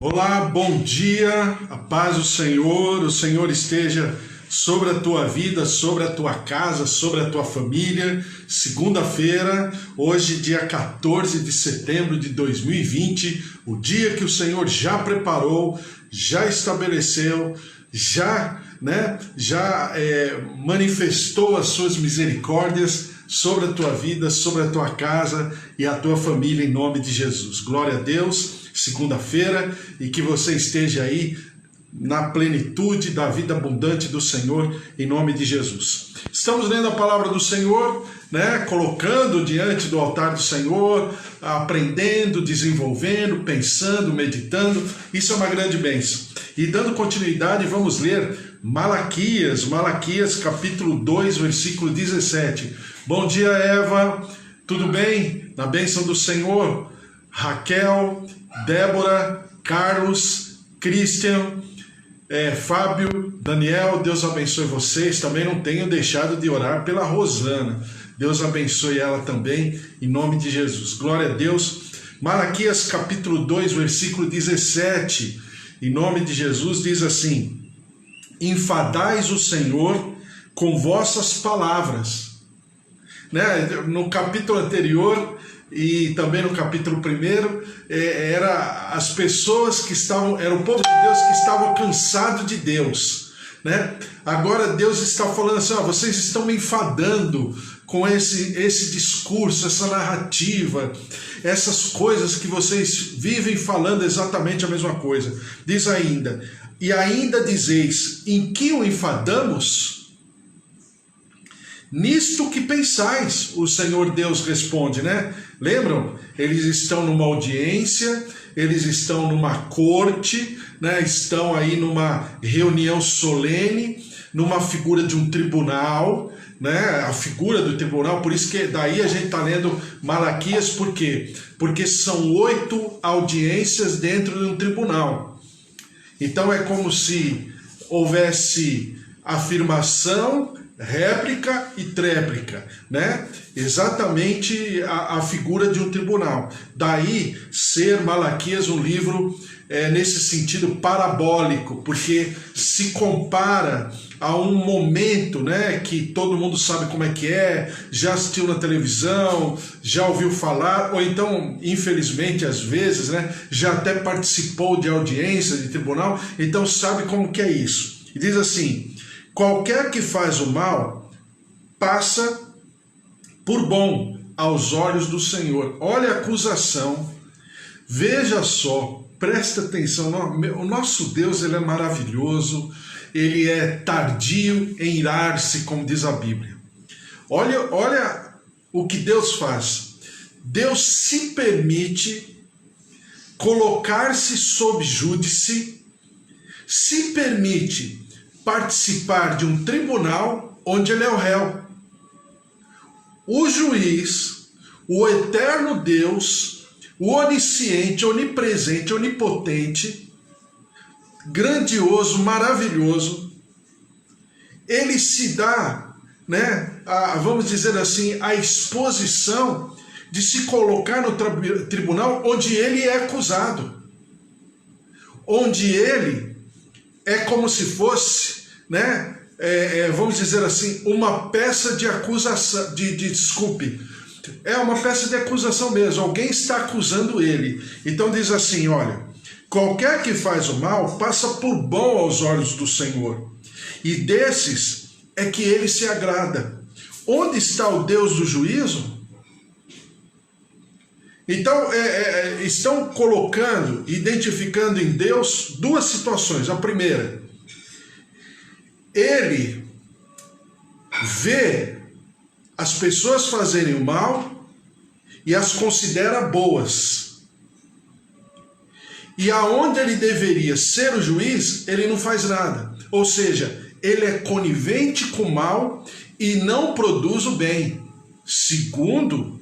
Olá, bom dia, a paz do Senhor, o Senhor esteja sobre a tua vida, sobre a tua casa, sobre a tua família. Segunda-feira, hoje dia 14 de setembro de 2020, o dia que o Senhor já preparou, já estabeleceu, já manifestou as suas misericórdias sobre a tua vida, sobre a tua casa e a tua família em nome de Jesus. Glória a Deus. Segunda-feira, e que você esteja aí na plenitude da vida abundante do Senhor, em nome de Jesus. Estamos lendo a palavra do Senhor, colocando diante do altar do Senhor, aprendendo, desenvolvendo, pensando, meditando. Isso é uma grande bênção. E dando continuidade, vamos ler Malaquias capítulo 2, versículo 17. Bom dia, Eva, tudo bem? Na bênção do Senhor. Raquel, Débora, Carlos, Christian, Fábio, Daniel, Deus abençoe vocês. Também não tenho deixado de orar pela Rosana. Deus abençoe ela também, em nome de Jesus. Glória a Deus. Malaquias capítulo 2, versículo 17, em nome de Jesus, diz assim: enfadais o Senhor com vossas palavras. No capítulo anterior e também no capítulo 1, era as pessoas que estavam, era o povo de Deus que estava cansado de Deus, Agora Deus está falando assim: vocês estão me enfadando com esse discurso, essa narrativa, essas coisas que vocês vivem falando exatamente a mesma coisa. Diz ainda: e ainda dizeis, em que o enfadamos? Nisto que pensais, o Senhor Deus responde, Lembram? Eles estão numa audiência, eles estão numa corte, estão aí numa reunião solene, numa figura de um tribunal, a figura do tribunal. Por isso que daí a gente está lendo Malaquias, por quê? Porque são 8 audiências dentro de um tribunal. Então é como se houvesse afirmação, réplica e tréplica, Exatamente a figura de um tribunal. Daí ser Malaquias um livro nesse sentido parabólico, porque se compara a um momento, que todo mundo sabe como é que é, já assistiu na televisão, já ouviu falar, ou então, infelizmente, às vezes, já até participou de audiência de tribunal, então sabe como que é isso. E diz assim: qualquer que faz o mal passa por bom aos olhos do Senhor. Olha a acusação. Veja só, presta atenção. O nosso Deus, ele é maravilhoso. Ele é tardio em irar-se, como diz a Bíblia. Olha o que Deus faz. Deus se permite colocar-se sob júdice, se permite participar de um tribunal onde ele é o réu. O juiz, o eterno Deus, o onisciente, onipresente, onipotente, grandioso, maravilhoso, ele se dá, vamos dizer assim, a exposição de se colocar no tribunal onde ele é acusado, onde ele é como se fosse, vamos dizer assim, uma peça de acusação, desculpe, é uma peça de acusação mesmo, alguém está acusando ele. Então diz assim: olha, qualquer que faz o mal passa por bom aos olhos do Senhor, e desses é que ele se agrada. Onde está o Deus do juízo? Então, estão colocando, identificando em Deus 2 situações. A primeira, ele vê as pessoas fazerem o mal e as considera boas. E aonde ele deveria ser o juiz, ele não faz nada. Ou seja, ele é conivente com o mal e não produz o bem, segundo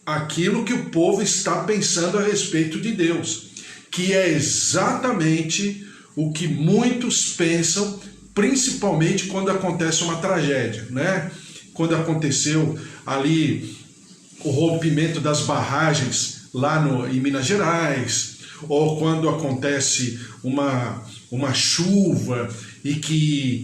aquilo que o povo está pensando a respeito de Deus, que é exatamente o que muitos pensam, principalmente quando acontece uma tragédia, Quando aconteceu ali o rompimento das barragens lá em Minas Gerais, ou quando acontece uma chuva e que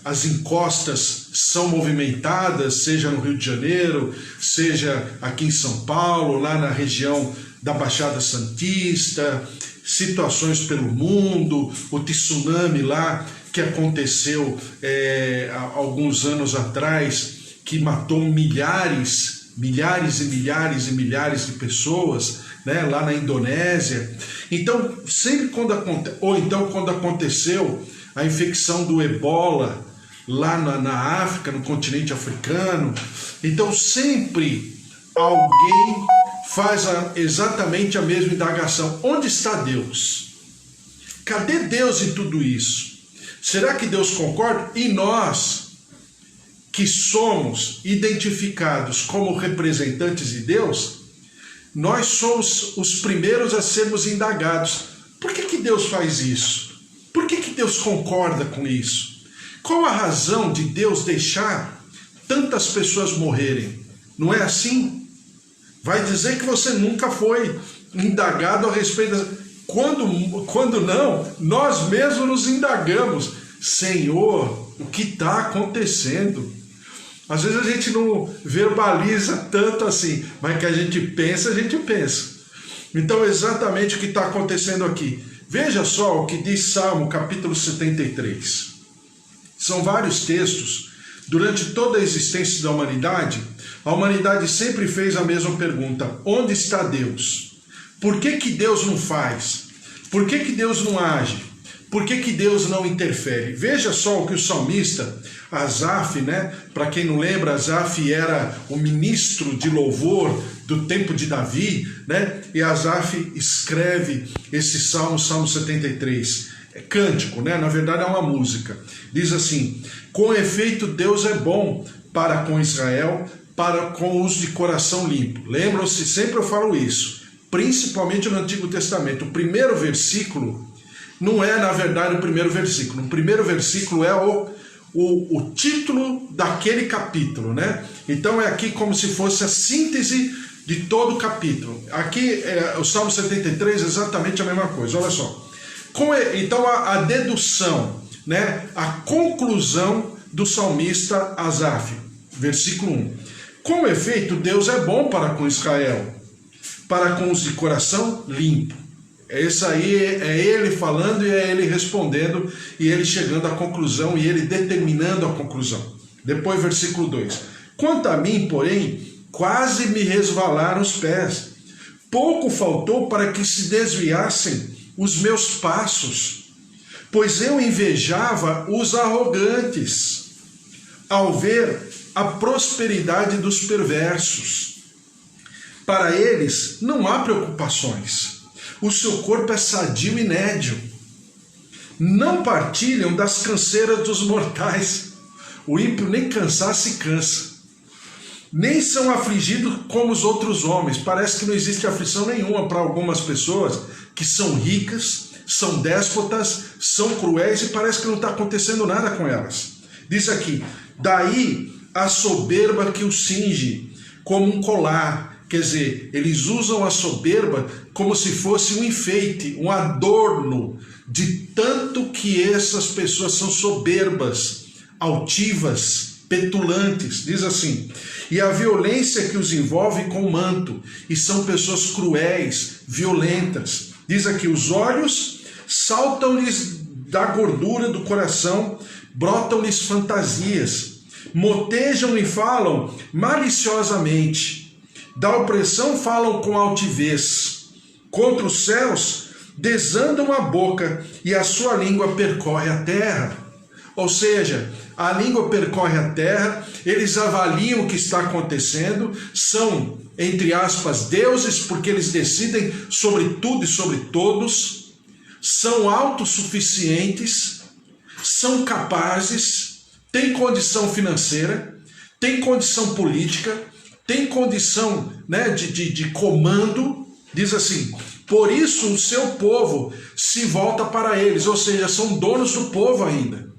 as encostas são movimentadas, seja no Rio de Janeiro, seja aqui em São Paulo, lá na região da Baixada Santista, situações pelo mundo, o tsunami lá que aconteceu há alguns anos atrás, que matou milhares e milhares de pessoas, né, lá na Indonésia. Então, sempre quando aconteceu a infecção do Ebola lá na África, no continente africano, então sempre alguém faz exatamente a mesma indagação. Onde está Deus? Cadê Deus em tudo isso? Será que Deus concorda? E nós, que somos identificados como representantes de Deus, nós somos os primeiros a sermos indagados. Por que Deus faz isso? Por que Deus concorda com isso? Qual a razão de Deus deixar tantas pessoas morrerem? Não é assim? Vai dizer que você nunca foi indagado a respeito das... Quando não, nós mesmos nos indagamos. Senhor, o que está acontecendo? Às vezes a gente não verbaliza tanto assim, mas que a gente pensa. Então, exatamente o que está acontecendo aqui. Veja só o que diz Salmo, capítulo 73. São vários textos. Durante toda a existência da humanidade, a humanidade sempre fez a mesma pergunta: onde está Deus? Por que Deus não faz? Por que Deus não age? Por que Deus não interfere? Veja só o que o salmista Asaf, né? Para quem não lembra, Asaf era o ministro de louvor do tempo de Davi, né? E Asaf escreve esse salmo, Salmo 73. É cântico, né? Na verdade é uma música. Diz assim: com efeito Deus é bom para com Israel, para com os de coração limpo. Lembram-se, sempre eu falo isso, principalmente no Antigo Testamento. O primeiro versículo não é, na verdade, o primeiro versículo. O primeiro versículo é o título daquele capítulo, né? Então é aqui como se fosse a síntese de todo o capítulo. Aqui, o Salmo 73 é exatamente a mesma coisa, olha só. Então a dedução, né? A conclusão do salmista Asaf, versículo 1. Com efeito, Deus é bom para com Israel, para com os de coração limpo. Isso aí é ele falando e é ele respondendo, e ele chegando à conclusão e ele determinando a conclusão. Depois, versículo 2. Quanto a mim, porém, quase me resvalaram os pés. Pouco faltou para que se desviassem os meus passos, pois eu invejava os arrogantes, ao ver a prosperidade dos perversos. Para eles não há preocupações. O seu corpo é sadio e nédio. Não partilham das canseiras dos mortais. O ímpio nem cansar se cansa. Nem são afligidos como os outros homens. Parece que não existe aflição nenhuma para algumas pessoas que são ricas, são déspotas, são cruéis e parece que não está acontecendo nada com elas. Diz aqui: daí a soberba que os cinge como um colar. Quer dizer, eles usam a soberba como se fosse um enfeite, um adorno, de tanto que essas pessoas são soberbas, altivas, petulantes. Diz assim: e a violência que os envolve com manto, e são pessoas cruéis, violentas. Diz aqui: os olhos saltam-lhes da gordura do coração, brotam-lhes fantasias, motejam e falam maliciosamente. Da opressão falam com altivez, contra os céus desandam a boca e a sua língua percorre a terra. Ou seja, a língua percorre a terra, eles avaliam o que está acontecendo, são, entre aspas, deuses, porque eles decidem sobre tudo e sobre todos, são autossuficientes, são capazes, têm condição financeira, têm condição política, tem condição, né, de comando. Diz assim: por isso o seu povo se volta para eles, ou seja, são donos do povo ainda,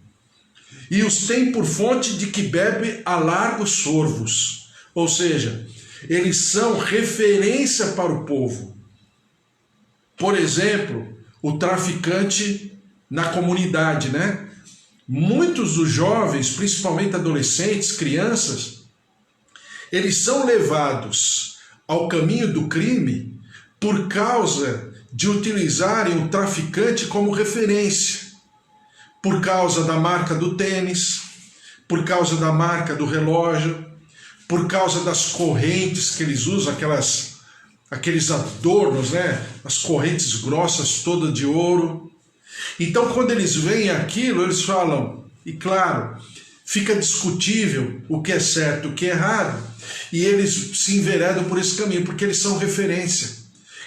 e os tem por fonte de que bebe a largos sorvos, ou seja, eles são referência para o povo. Por exemplo, o traficante na comunidade, né? Muitos dos jovens, principalmente adolescentes, crianças, eles são levados ao caminho do crime por causa de utilizarem o traficante como referência, por causa da marca do tênis, por causa da marca do relógio, por causa das correntes que eles usam, aqueles adornos, né? As correntes grossas todas de ouro. Então, quando eles veem aquilo, eles falam, e claro, fica discutível o que é certo, o que é errado, e eles se enveredam por esse caminho, porque eles são referência.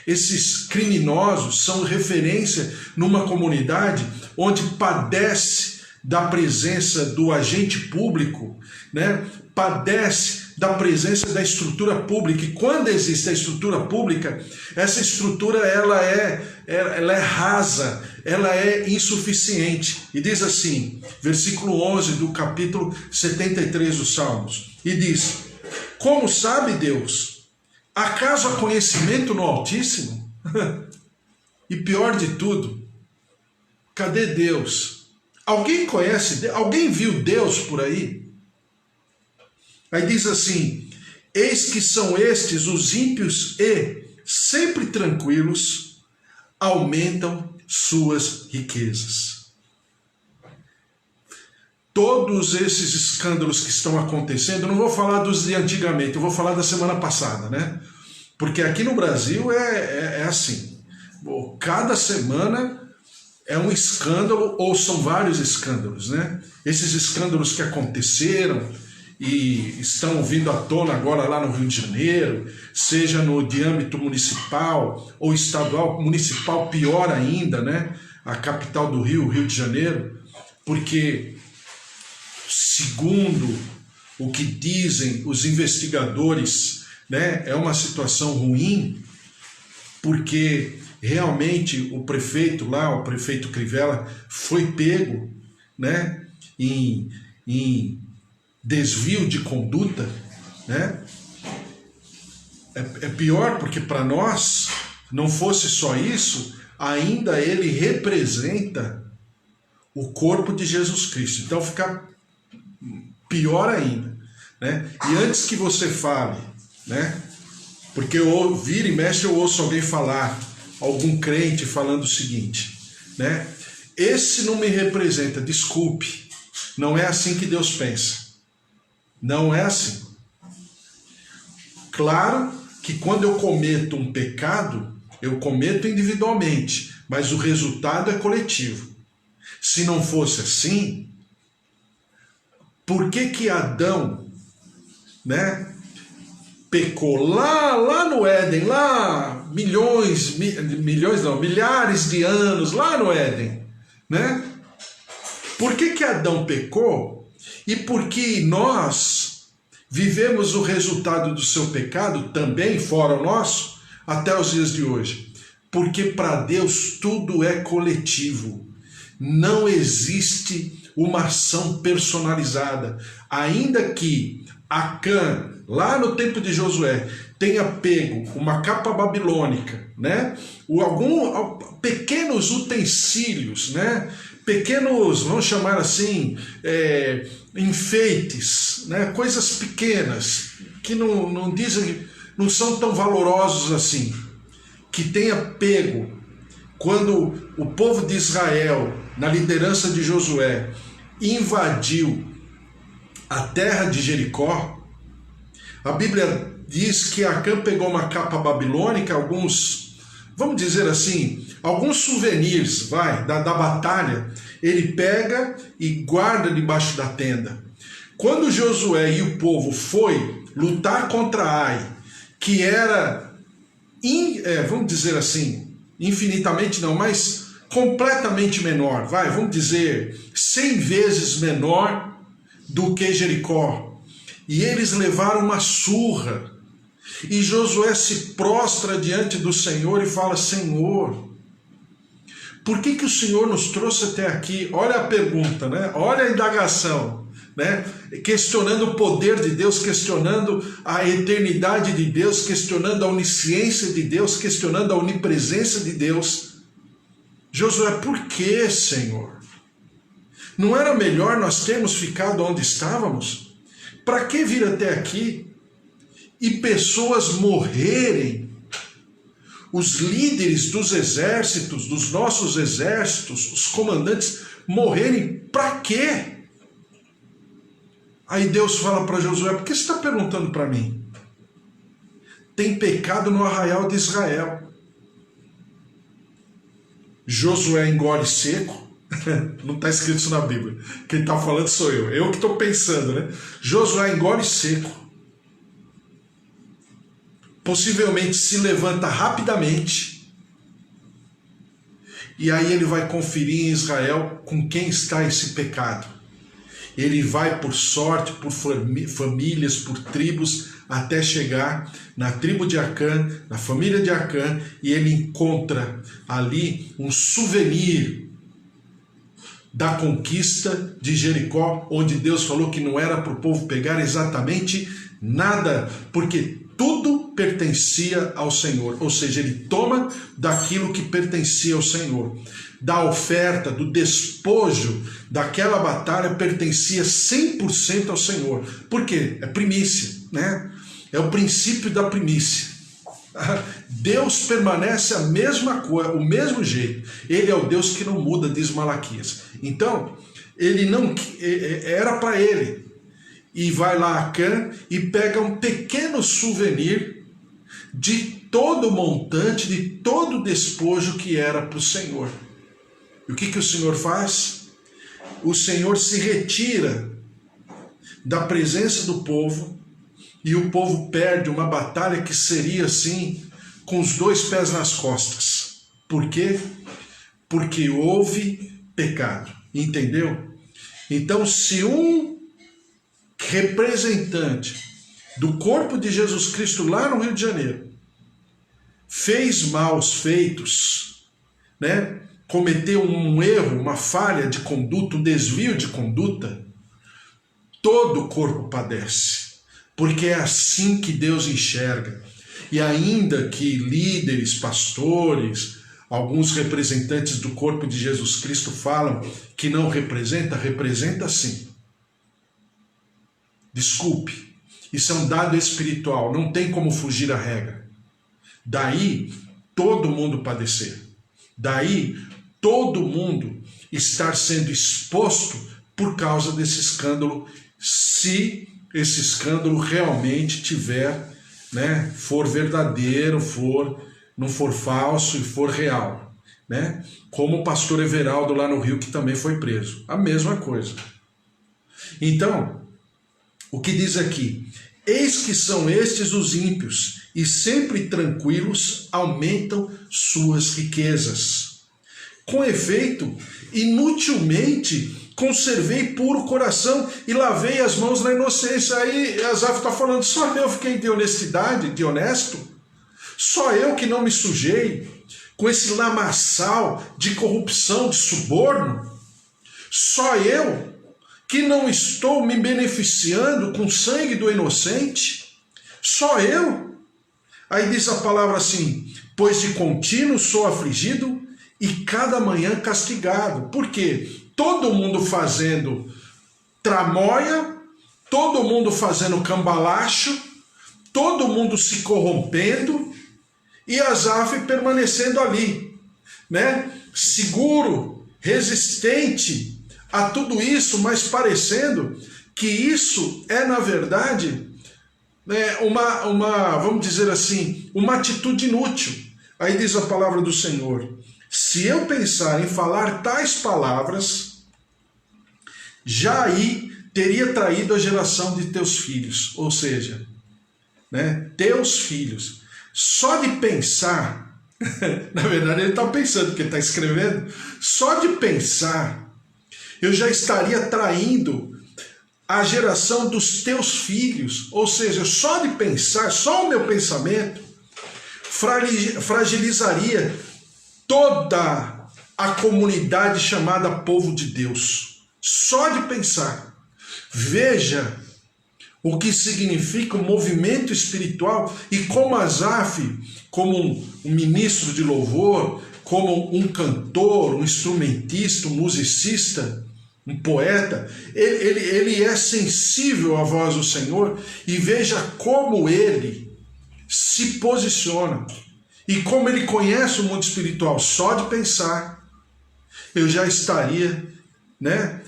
Esses criminosos são referência numa comunidade onde padece da presença do agente público, né? Padece da presença da estrutura pública. E quando existe a estrutura pública, essa estrutura ela é rasa, ela é insuficiente. E diz assim, versículo 11 do capítulo 73 dos Salmos, e diz: como sabe Deus? Acaso há conhecimento no Altíssimo? E pior de tudo, cadê Deus? Alguém conhece? Alguém viu Deus por aí? Aí diz assim: eis que são estes os ímpios e, sempre tranquilos, aumentam suas riquezas. Todos esses escândalos que estão acontecendo, eu não vou falar dos de antigamente, eu vou falar da semana passada, né? Porque aqui no Brasil é assim, cada semana é um escândalo ou são vários escândalos, né? Esses escândalos que aconteceram e estão vindo à tona agora lá no Rio de Janeiro, seja no de âmbito municipal ou estadual, municipal pior ainda, né? A capital do Rio, Rio de Janeiro, porque segundo o que dizem os investigadores, né, é uma situação ruim, porque realmente o prefeito lá, o prefeito Crivella, foi pego, né, em desvio de conduta, né? É pior porque para nós, não fosse só isso, ainda ele representa o corpo de Jesus Cristo. Então fica pior ainda, né? E antes que você fale, né? Porque eu vira e mexe eu ouço alguém falar, algum crente falando o seguinte, né? Esse não me representa, desculpe, não é assim que Deus pensa. Não é assim. Claro que quando eu cometo um pecado, eu cometo individualmente, mas o resultado é coletivo. Se não fosse assim, por que Adão, né, pecou lá no Éden, lá milhares de anos, lá no Éden, né? Por que Adão pecou? E por que nós vivemos o resultado do seu pecado também, fora o nosso, até os dias de hoje? Porque para Deus tudo é coletivo. Não existe uma ação personalizada. Ainda que Acã, lá no tempo de Josué, tenha pego uma capa babilônica, né? Pequenos utensílios, né? Pequenos, vamos chamar assim, enfeites, né? Coisas pequenas, que não dizem, não são tão valorosos assim, que tenha pego quando o povo de Israel, na liderança de Josué, invadiu a terra de Jericó. A Bíblia diz que Acã pegou uma capa babilônica, alguns, vamos dizer assim, alguns souvenirs, da batalha, ele pega e guarda debaixo da tenda. Quando Josué e o povo foi lutar contra Ai, que era, vamos dizer assim, infinitamente não, mas completamente menor, vamos dizer, 100 vezes menor do que Jericó. E eles levaram uma surra. E Josué se prostra diante do Senhor e fala: Senhor, por que o Senhor nos trouxe até aqui? Olha a pergunta, né? Olha a indagação. né? Questionando o poder de Deus, questionando a eternidade de Deus, questionando a onisciência de Deus, questionando a onipresença de Deus. Josué, por que, Senhor? Não era melhor nós termos ficado onde estávamos? Para que vir até aqui e pessoas morrerem? Os líderes dos exércitos, dos nossos exércitos, os comandantes, morrerem para quê? Aí Deus fala para Josué, por que você está perguntando para mim? Tem pecado no arraial de Israel. Josué engole seco. Não está escrito isso na Bíblia. Quem está falando sou eu. Eu que estou pensando, né? Josué engole seco. Possivelmente se levanta rapidamente. E aí ele vai conferir em Israel com quem está esse pecado. Ele vai por sorte, por famílias, por tribos, até chegar na tribo de Acã, na família de Acã, e ele encontra ali um souvenir da conquista de Jericó, onde Deus falou que não era para o povo pegar exatamente nada, porque tudo pertencia ao Senhor. Ou seja, ele toma daquilo que pertencia ao Senhor. Da oferta, do despojo daquela batalha pertencia 100% ao Senhor. Por quê? É primícia, né? É o princípio da primícia. Deus permanece a mesma coisa, o mesmo jeito. Ele é o Deus que não muda, diz Malaquias. Então, ele não era para ele. E vai lá a Acã e pega um pequeno souvenir de todo o montante, de todo o despojo que era para o Senhor. E o que o Senhor faz? O Senhor se retira da presença do povo e o povo perde uma batalha que seria assim, com os dois pés nas costas. Por quê? Porque houve pecado. Entendeu? Então, se um representante do corpo de Jesus Cristo lá no Rio de Janeiro fez maus feitos, né? Cometeu um erro, uma falha de conduta, um desvio de conduta, todo o corpo padece, porque é assim que Deus enxerga. E ainda que líderes, pastores, alguns representantes do corpo de Jesus Cristo falam que não representa, representa sim. Desculpe, isso é um dado espiritual, não tem como fugir à regra. Daí todo mundo padecer. Daí todo mundo estar sendo exposto por causa desse escândalo, se esse escândalo realmente tiver, né, for verdadeiro, não for falso e for real, né? Como o pastor Everaldo lá no Rio, que também foi preso. A mesma coisa. Então, o que diz aqui? Eis que são estes os ímpios, e sempre tranquilos aumentam suas riquezas. Com efeito, inutilmente conservei puro coração e lavei as mãos na inocência. Aí Asaf está falando, só eu fiquei de honestidade, de honesto? Só eu que não me sujei com esse lamaçal de corrupção, de suborno? Só eu que não estou me beneficiando com o sangue do inocente? Só eu? Aí diz a palavra assim, pois de contínuo sou afligido e cada manhã castigado. Por quê? Todo mundo fazendo tramóia, todo mundo fazendo cambalacho, todo mundo se corrompendo e Asaf permanecendo ali, né? Seguro, resistente a tudo isso, mas parecendo que isso é, na verdade, vamos dizer assim, uma atitude inútil. Aí diz a palavra do Senhor, se eu pensar em falar tais palavras, já aí teria traído a geração de teus filhos. Ou seja, né, teus filhos. Só de pensar, na verdade ele está pensando, porque está escrevendo, só de pensar, eu já estaria traindo a geração dos teus filhos. Ou seja, só de pensar, só o meu pensamento, fragilizaria toda a comunidade chamada povo de Deus. Só de pensar. Veja o que significa o movimento espiritual e como Asaf, como um ministro de louvor, como um cantor, um instrumentista, um musicista, um poeta, ele é sensível à voz do Senhor, e veja como ele se posiciona e como ele conhece o mundo espiritual. Só de pensar, eu já estaria,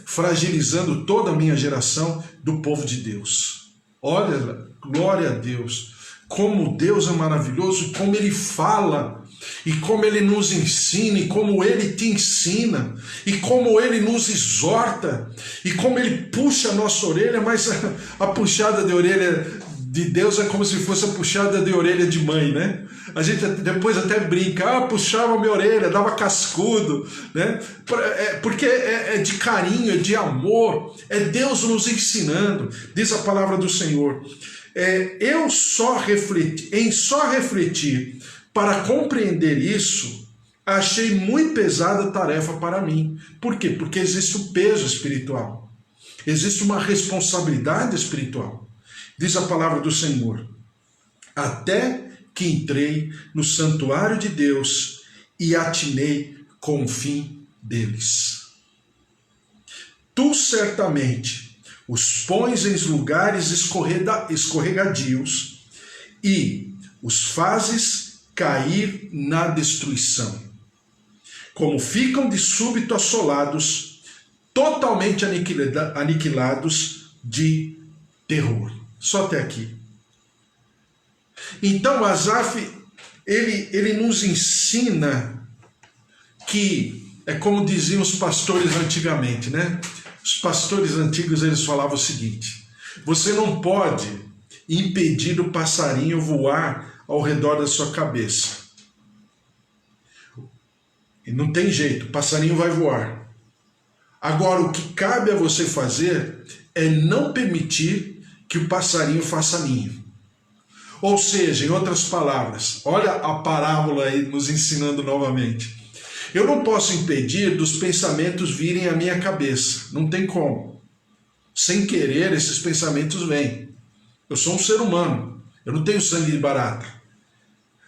fragilizando toda a minha geração do povo de Deus. Olha, glória a Deus, como Deus é maravilhoso, como Ele fala, e como Ele nos ensina, e como Ele te ensina, e como Ele nos exorta, e como Ele puxa a nossa orelha, mas a puxada de orelha de Deus é como se fosse a puxada de orelha de mãe, né? A gente depois até brinca, puxava minha orelha, dava cascudo, né? Porque é de carinho, é de amor, é Deus nos ensinando. Diz a palavra do Senhor. Em só refletir para compreender isso, achei muito pesada a tarefa para mim. Por quê? Porque existe um peso espiritual, existe uma responsabilidade espiritual. Diz a palavra do Senhor: até que entrei no santuário de Deus e atinei com o fim deles. Tu certamente os pões em lugares escorregadios e os fazes cair na destruição. Como ficam de súbito assolados, totalmente aniquilados de terror. Só até aqui. Então Asaf, ele nos ensina que, é como diziam os pastores antigamente, né? Os pastores antigos, eles falavam o seguinte: você não pode impedir o passarinho voar ao redor da sua cabeça. E não tem jeito, o passarinho vai voar. Agora, o que cabe a você fazer é não permitir que o passarinho faça ninho. Ou seja, em outras palavras, olha a parábola aí nos ensinando novamente. Eu não posso impedir dos pensamentos virem à minha cabeça. Não tem como. Sem querer, esses pensamentos vêm. Eu sou um ser humano. Eu não tenho sangue de barata.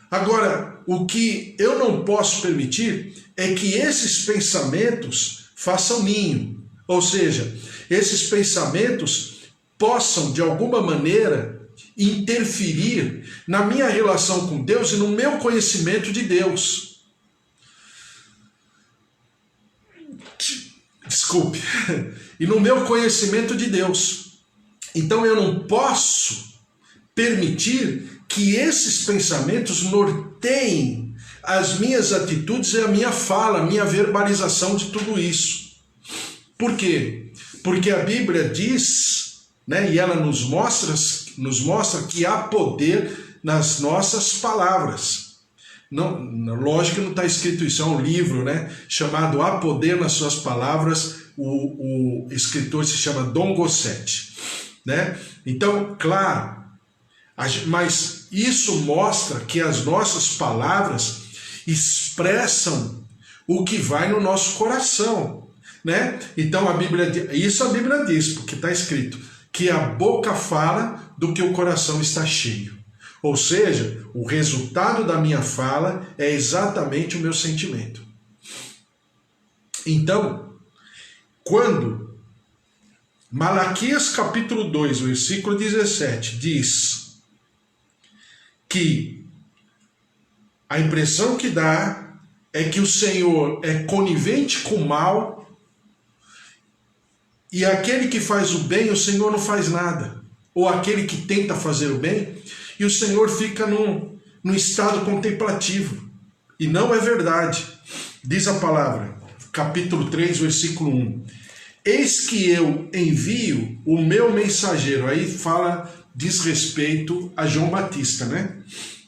Agora, o que eu não posso permitir é que esses pensamentos façam ninho. Ou seja, esses pensamentos possam, de alguma maneira, interferir na minha relação com Deus e no meu conhecimento de Deus. Desculpe. E no meu conhecimento de Deus. Então eu não posso permitir que esses pensamentos norteiem as minhas atitudes e a minha fala, a minha verbalização de tudo isso. Por quê? Porque a Bíblia diz, e ela nos mostra que há poder nas nossas palavras. Não, lógico que não está escrito isso, é um livro, chamado Há Poder nas Suas Palavras. O escritor se chama Dom Gossetti. Então, claro, mas isso mostra que as nossas palavras expressam o que vai no nosso coração. Então, a Bíblia diz, porque está escrito que a boca fala do que o coração está cheio. Ou seja, o resultado da minha fala é exatamente o meu sentimento. Então, quando Malaquias capítulo 2, versículo 17, diz que a impressão que dá é que o Senhor é conivente com o mal, e aquele que faz o bem, o Senhor não faz nada. Ou aquele que tenta fazer o bem, e o Senhor fica num estado contemplativo. E não é verdade. Diz a palavra, capítulo 3, versículo 1. Eis que eu envio o meu mensageiro. Aí diz respeito a João Batista,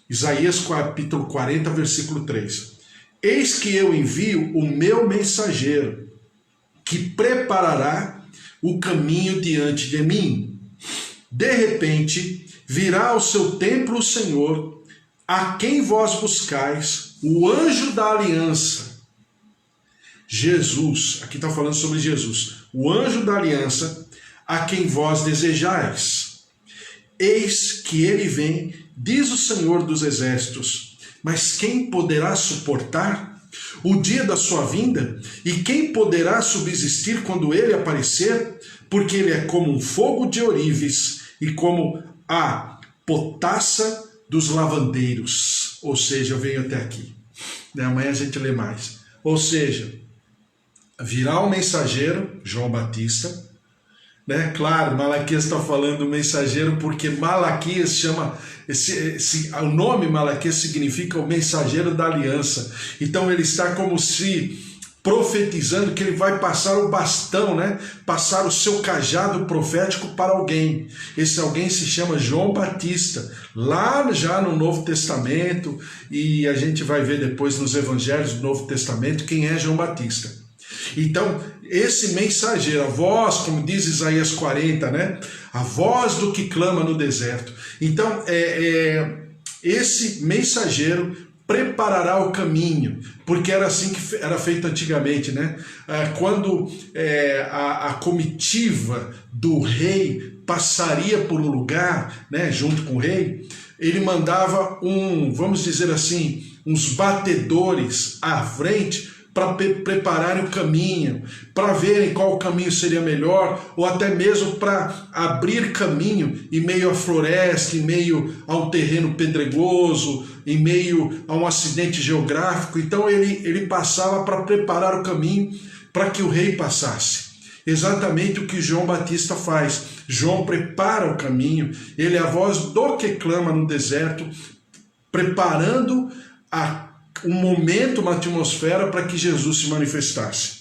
Isaías capítulo 40, versículo 3. Eis que eu envio o meu mensageiro, que preparará o caminho diante de mim. De repente, virá ao seu templo o Senhor, a quem vós buscais, o anjo da aliança. Jesus, aqui está falando sobre Jesus, o anjo da aliança, a quem vós desejais. Eis que ele vem, diz o Senhor dos Exércitos. Mas quem poderá suportar o dia da sua vinda? E quem poderá subsistir quando ele aparecer? Porque ele é como um fogo de ourives e como a potassa dos lavandeiros. Ou seja, eu venho até aqui. Amanhã a gente lê mais. Ou seja, virá um mensageiro, João Batista, né? Claro, Malaquias está falando mensageiro porque Malaquias chama, o nome Malaquias significa o mensageiro da aliança. Então ele está como se profetizando que ele vai passar o bastão, né? Passar o seu cajado profético para alguém. Esse alguém se chama João Batista, lá já no Novo Testamento, e a gente vai ver depois nos Evangelhos do Novo Testamento quem é João Batista. Então, esse mensageiro, a voz, como diz Isaías 40, né? A voz do que clama no deserto. Então, esse mensageiro preparará o caminho, porque era assim que era feito antigamente, né? Quando a comitiva do rei passaria por um lugar, né, junto com o rei, ele mandava vamos dizer assim, uns batedores à frente para prepararem o caminho, para verem qual o caminho seria melhor, ou até mesmo para abrir caminho em meio à floresta, em meio a um terreno pedregoso, em meio a um acidente geográfico. Então ele passava para preparar o caminho para que o rei passasse. Exatamente o que João Batista faz. João prepara o caminho, ele é a voz do que clama no deserto, preparando um momento, uma atmosfera para que Jesus se manifestasse.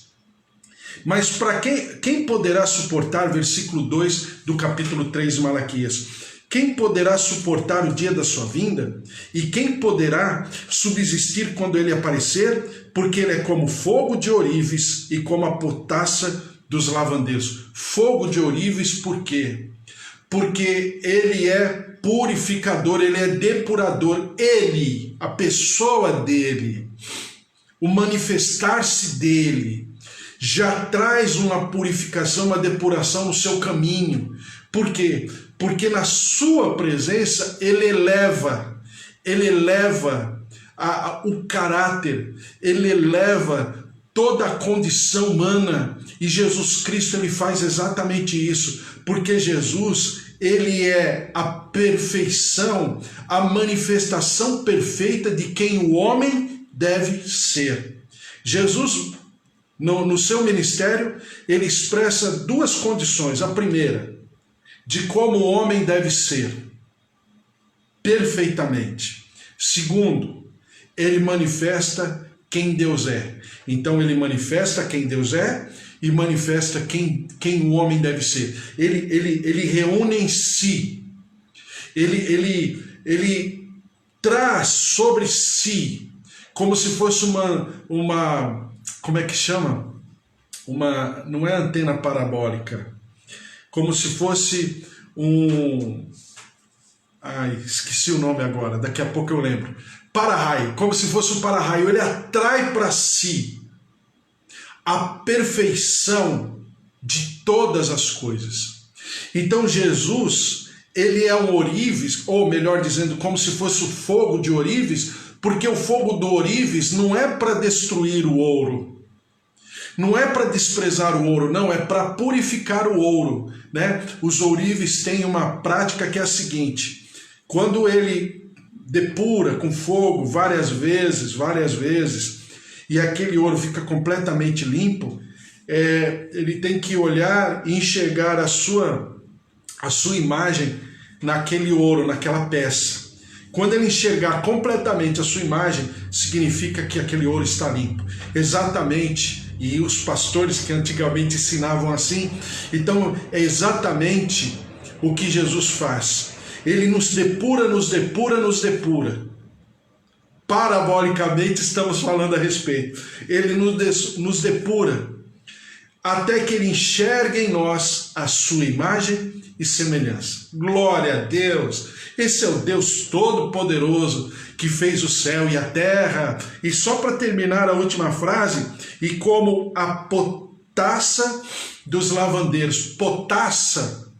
Mas para quem poderá suportar, versículo 2 do capítulo 3 de Malaquias, quem poderá suportar o dia da sua vinda? E quem poderá subsistir quando ele aparecer? Porque ele é como fogo de ourives e como a potassa dos lavandeiros. Fogo de ourives por quê? Porque ele é purificador, ele é depurador, ele, a pessoa dele, o manifestar-se dele, já traz uma purificação, uma depuração no seu caminho. Por quê? Porque na sua presença ele eleva o caráter, ele eleva toda a condição humana, e Jesus Cristo ele faz exatamente isso, porque Jesus ele é a perfeição, a manifestação perfeita de quem o homem deve ser. Jesus, no seu ministério, ele expressa duas condições. A primeira, de como o homem deve ser, perfeitamente. Segundo, ele manifesta quem Deus é. Então ele manifesta quem Deus é e manifesta quem o homem deve ser. Ele reúne em si, ele traz sobre si, como se fosse uma como é que chama? Não é antena parabólica, como se fosse esqueci o nome agora, daqui a pouco eu lembro. Para-raio, como se fosse um para-raio, ele atrai para si a perfeição de todas as coisas. Então Jesus, ele é um ourives, ou melhor dizendo, como se fosse o fogo de ourives, porque o fogo do ourives não é para destruir o ouro, não é para desprezar o ouro, não, é para purificar o ouro, né? Os ourives têm uma prática que é a seguinte: quando ele depura com fogo várias vezes, e aquele ouro fica completamente limpo, ele tem que olhar e enxergar a sua imagem naquele ouro, naquela peça. Quando ele enxergar completamente a sua imagem, significa que aquele ouro está limpo. Exatamente, e os pastores que antigamente ensinavam assim, então é exatamente o que Jesus faz. Ele nos depura. Parabolicamente estamos falando a respeito. Ele nos depura até que ele enxergue em nós a sua imagem e semelhança. Glória a Deus! Esse é o Deus Todo-Poderoso que fez o céu e a terra. E só para terminar a última frase, e como a potassa dos lavandeiros. Potassa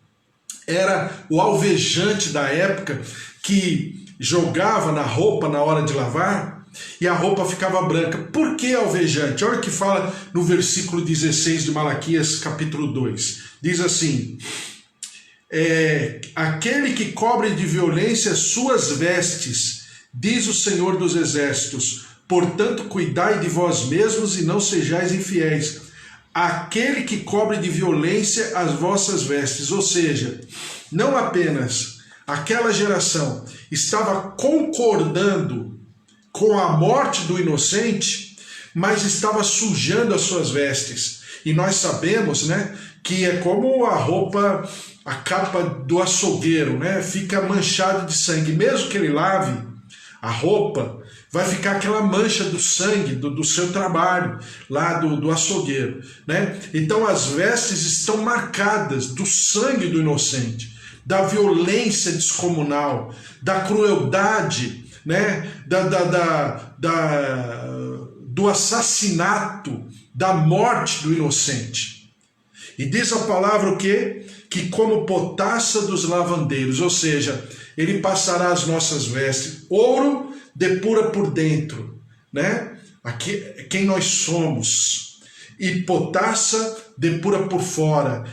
era o alvejante da época que jogava na roupa na hora de lavar e a roupa ficava branca. Por que alvejante? Olha o que fala no versículo 16 de Malaquias, capítulo 2. Diz assim: aquele que cobre de violência suas vestes, diz o Senhor dos Exércitos, portanto cuidai de vós mesmos e não sejais infiéis. Aquele que cobre de violência as vossas vestes, ou seja, não apenas aquela geração estava concordando com a morte do inocente, mas estava sujando as suas vestes. E nós sabemos, né, que é como a roupa, a capa do açougueiro, né, fica manchado de sangue. Mesmo que ele lave a roupa, vai ficar aquela mancha do sangue do seu trabalho, lá do açougueiro, né? Então as vestes estão marcadas do sangue do inocente, da violência descomunal, da crueldade, né? Do assassinato, da morte do inocente. E diz a palavra o quê? Que como potassa dos lavandeiros, ou seja, ele passará as nossas vestes. Ouro depura por dentro, né? Aqui, quem nós somos. E potassa depura por fora,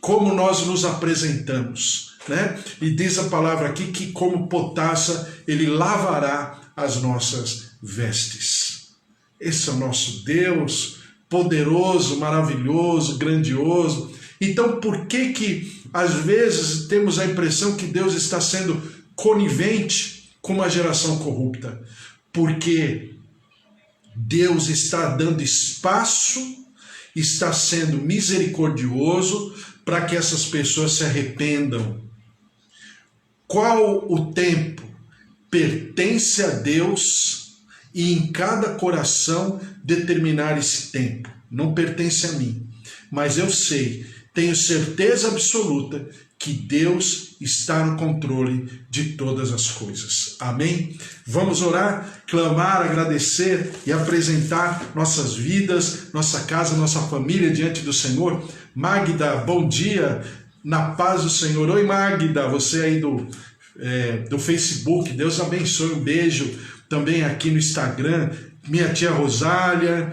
como nós nos apresentamos, né? E diz a palavra aqui que como potassa ele lavará as nossas vestes. Esse é o nosso Deus, poderoso, maravilhoso, grandioso. Então por que às vezes temos a impressão que Deus está sendo conivente com uma geração corrupta? Porque Deus está dando espaço, está sendo misericordioso para que essas pessoas se arrependam. Qual o tempo? Pertence a Deus e em cada coração determinar esse tempo. Não pertence a mim, mas eu sei, tenho certeza absoluta que Deus está no controle de todas as coisas. Amém? Vamos orar, clamar, agradecer e apresentar nossas vidas, nossa casa, nossa família diante do Senhor. Magda, bom dia, na paz do Senhor. Oi Magda, você aí do Facebook, Deus abençoe, um beijo também aqui no Instagram. Minha tia Rosália,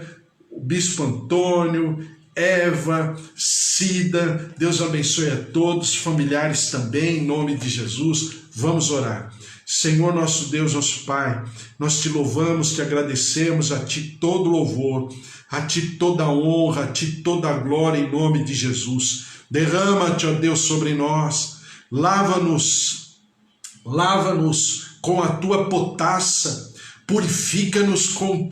o Bispo Antônio, Eva, Cida, Deus abençoe a todos, familiares também, em nome de Jesus. Vamos orar. Senhor nosso Deus, nosso Pai, nós te louvamos, te agradecemos, a ti todo louvor, a ti toda honra, a ti toda glória em nome de Jesus. Derrama-te, ó Deus, sobre nós, lava-nos com a tua potassa, purifica-nos com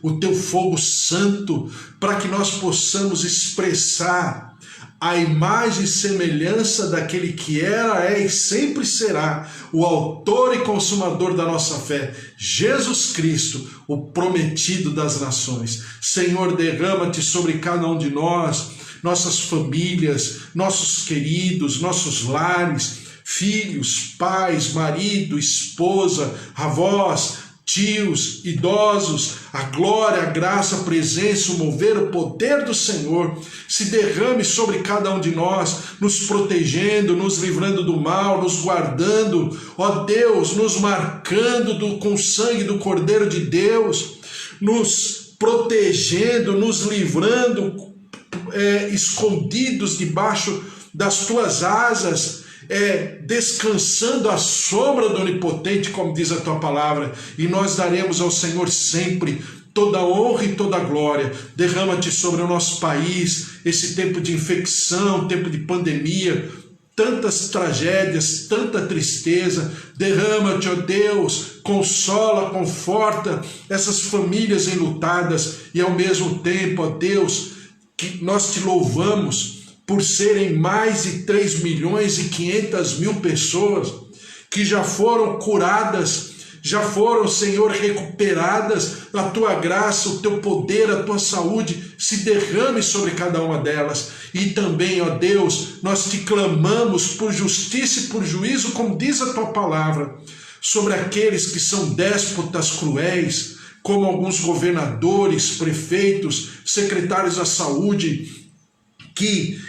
o teu fogo santo, para que nós possamos expressar a imagem e semelhança daquele que era, é e sempre será o autor e consumador da nossa fé, Jesus Cristo, o prometido das nações. Senhor, derrama-te sobre cada um de nós, nossas famílias, nossos queridos, nossos lares, filhos, pais, marido, esposa, avós, tios, idosos. A glória, a graça, a presença, o mover, o poder do Senhor se derrame sobre cada um de nós, nos protegendo, nos livrando do mal, nos guardando, ó Deus, nos marcando com o sangue do Cordeiro de Deus, nos protegendo, nos livrando, escondidos debaixo das tuas asas, descansando à sombra do Onipotente, como diz a tua palavra, e nós daremos ao Senhor sempre toda honra e toda glória. Derrama-te sobre o nosso país, esse tempo de infecção, tempo de pandemia, tantas tragédias, tanta tristeza. Derrama-te, ó Deus, consola, conforta essas famílias enlutadas, e ao mesmo tempo, ó Deus, que nós te louvamos por serem mais de 3.500.000 pessoas que já foram curadas, já foram, Senhor, recuperadas. A tua graça, o teu poder, a tua saúde se derrame sobre cada uma delas. E também, ó Deus, nós te clamamos por justiça e por juízo, como diz a tua palavra, sobre aqueles que são déspotas cruéis, como alguns governadores, prefeitos, secretários da saúde, que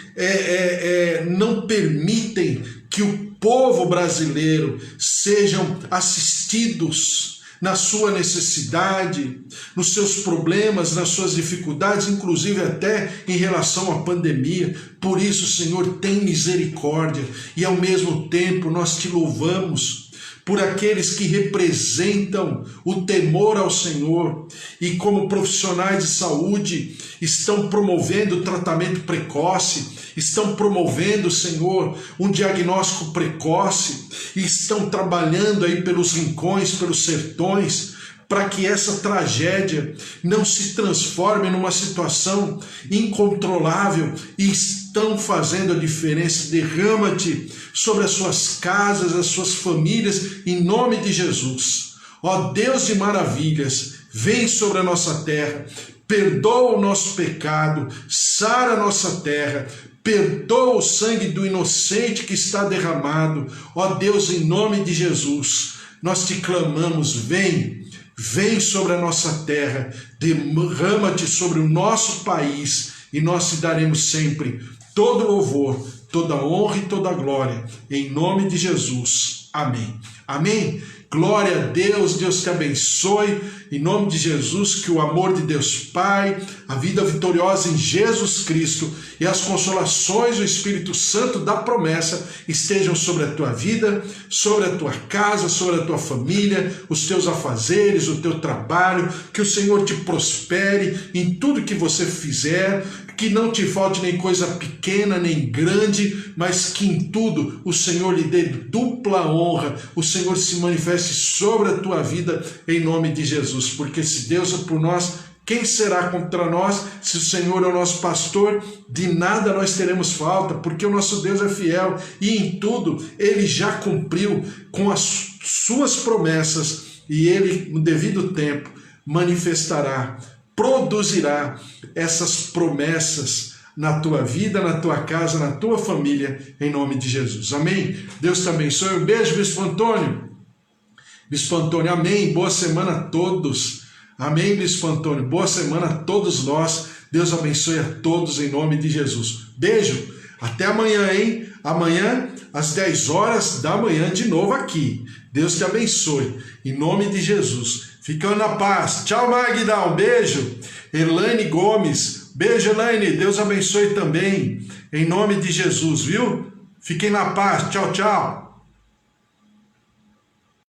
não permitem que o povo brasileiro sejam assistidos na sua necessidade, nos seus problemas, nas suas dificuldades, inclusive até em relação à pandemia. Por isso, Senhor, tem misericórdia, e ao mesmo tempo nós te louvamos por aqueles que representam o temor ao Senhor e como profissionais de saúde estão promovendo o tratamento precoce, estão promovendo, Senhor, um diagnóstico precoce, e estão trabalhando aí pelos rincões, pelos sertões, para que essa tragédia não se transforme numa situação incontrolável, e estão fazendo a diferença. Derrama-te sobre as suas casas, as suas famílias, em nome de Jesus. Ó Deus de maravilhas, vem sobre a nossa terra, perdoa o nosso pecado, sara a nossa terra, perdoa o sangue do inocente que está derramado. Ó Deus, em nome de Jesus, nós te clamamos, vem sobre a nossa terra, derrama-te sobre o nosso país, e nós te daremos sempre todo louvor, toda honra e toda glória, em nome de Jesus. Amém. Amém. Glória a Deus, Deus te abençoe, em nome de Jesus, que o amor de Deus Pai, a vida vitoriosa em Jesus Cristo e as consolações do Espírito Santo da promessa estejam sobre a tua vida, sobre a tua casa, sobre a tua família, os teus afazeres, o teu trabalho, que o Senhor te prospere em tudo que você fizer, que não te falte nem coisa pequena nem grande, mas que em tudo o Senhor lhe dê dupla honra, o Senhor se manifeste sobre a tua vida em nome de Jesus, porque se Deus é por nós, quem será contra nós? Se o Senhor é o nosso pastor, de nada nós teremos falta, porque o nosso Deus é fiel e em tudo Ele já cumpriu com as suas promessas, e Ele, no devido tempo, manifestará, produzirá essas promessas na tua vida, na tua casa, na tua família, em nome de Jesus. Amém? Deus te abençoe. Um beijo, Bispo Antônio. Bispo Antônio, amém. Boa semana a todos. Amém, Bispo Antônio. Boa semana a todos nós. Deus abençoe a todos em nome de Jesus. Beijo. Até amanhã, hein? Amanhã, às 10 horas da manhã, de novo aqui. Deus te abençoe. Em nome de Jesus. Ficando na paz. Tchau, Magda. Um beijo. Elaine Gomes. Beijo, Elaine. Deus abençoe também. Em nome de Jesus, viu? Fiquem na paz. Tchau, tchau.